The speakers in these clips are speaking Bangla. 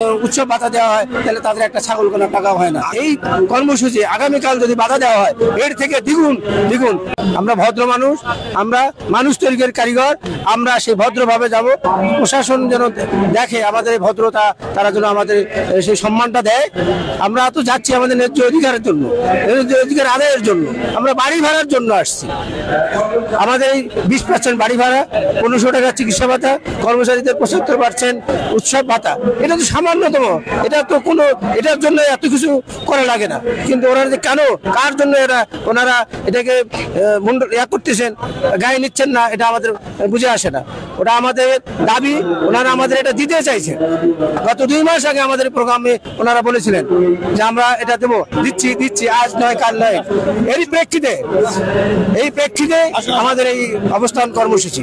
উৎসব বাধা দেওয়া হয় তাহলে তাদের একটা ছাগল কেনার টাকাও হয় না। এই কর্মসূচি আগামীকাল যদি বাধা দেওয়া হয় এর থেকে দ্বিগুণ দ্বিগুণ। আমরা ভদ্র মানুষ, আমরা মানুষ তৈরির কারিগর, আমরা সেই ভদ্রভাবে যাব। প্রশাসন যেন দেখে আমাদের এই ভদ্রতা, তারা যেন আমাদের সেই সম্মানটা দেয়। আমরা তো যাচ্ছি আমাদের ন্যায্য অধিকারের জন্য, ন্যায্য অধিকার আদায়ের জন্য। আমরা বাড়ি ভাড়ার জন্য আসছি। আমাদের এই 20% বাড়ি ভাড়া, 1500 টাকা চিকিৎসা ভাতা, কর্মচারীদের 75% উৎসব ভাতা, এটা তো সামান্যতম। এটা তো কোনো, এটার জন্য এত কিছু করা লাগে না। কিন্তু ওরা যে কেন, কার জন্য ওনারা এটাকে করতেছেন, গায়ে নিচ্ছেন না, এটা আমাদের বুঝে আসে না। ওটা আমাদের দাবি, ওনারা আমাদের এটা দিতে চাইছে। গত 2 মাস আগে আমাদের প্রোগ্রামে ওনারা বলেছিলেন যে আমরা এটা দেবো, দিচ্ছি, আজ নয় কাল নয়। এই প্রেক্ষিতে আমাদের এই অবস্থান কর্মসূচি।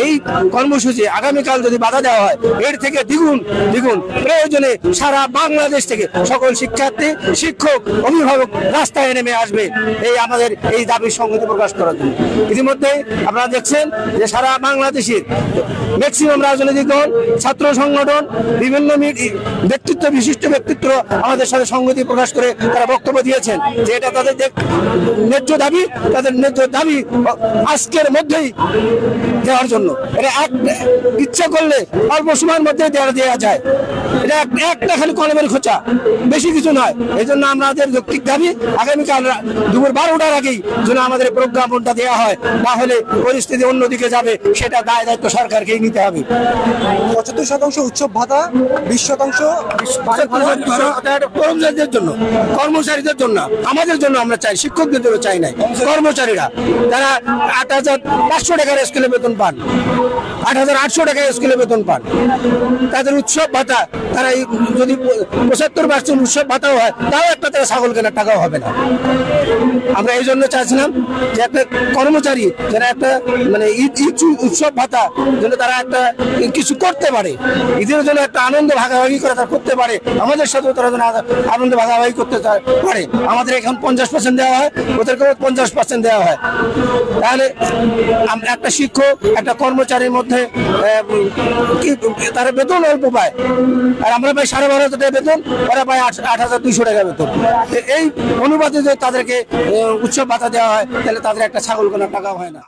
এই কর্মসূচি আগামীকাল যদি বাধা দেওয়া হয় এর থেকে দ্বিগুণ দ্বিগুণ প্রয়োজনে সারা বাংলাদেশ থেকে সকল শিক্ষার্থী, শিক্ষক, অভিভাবক রাস্তায় নেমে আসবে এই আমাদের এই দাবির সংহতি প্রকাশ করার জন্য। ইতিমধ্যে আপনারা দেখছেন যে সারা বাংলাদেশের ম্যাক্সিমাম রাজনৈতিক দল, ছাত্র সংগঠন, বিভিন্ন ব্যক্তিত্ব, বিশিষ্ট ব্যক্তিত্ব আমাদের সাথে সংহতি প্রকাশ করে তারা বক্তব্য দিয়েছেন যে এটা তাদের ন্যায্য দাবি, তাদের ন্যায্য দাবি আজকের মধ্যেই দেওয়ার জন্য। এটা ইচ্ছা করলে অল্প সময়ের মধ্যে দেওয়া যায়। এটা একটা খালি কলমের খোঁচা, বেশি কিছু নয়। এই জন্য আমাদের যৌক্তিক দাবি আগামীকাল দুপুর 12টার আগেই যেন আমাদের প্রজ্ঞাপনটা দেওয়া হয়, না হলে পরিস্থিতি অন্যদিকে যাবে। সেটা দায় দায়িত্ব সরকারকেই নিতে হবে। 75% উৎসব ভাতা, 20% কর্মচারীদের জন্য, কর্মচারীদের জন্য, আমাদের জন্য আমরা চাই, শিক্ষকদের জন্য চাই নাই। কর্মচারীরা তারা 8500 টাকার স্কুলে বেতন পান, 8800 টাকা স্কুলে বেতন পান। তাদের উৎসব ভাতা, তারা যদি 75% উৎসব ভাতাও হয়, তাও একটা তারা ছাগল কেনার টাকাও হবে না। আমরা এই জন্য চাইছিলাম যে একটা কর্মচারী যারা একটা মানে উৎসব ভাতা যেন তারা একটা কিছু করতে পারে, ঈদের জন্য একটা আনন্দ ভাগাভাগি করে তারা করতে পারে, আমাদের সাথেও তারা যেন আনন্দ ভাগাভাগি করতে পারে। আমাদের এখন 50% দেওয়া হয়, ওদেরকেও 50% দেওয়া হয়। তাহলে একটা শিক্ষক, একটা কর্মচারীর মধ্যে তারা বেতন অল্প পায়, আর আমরা পাই 12,500 টাকা বেতন, ওরা পায় 8,200 টাকা বেতন। এই অনুপাতে যদি তাদেরকে উৎসব ভাতা দেওয়া হয় তাহলে তাদের একটা ছাগল কেনার টাকাও হয় না।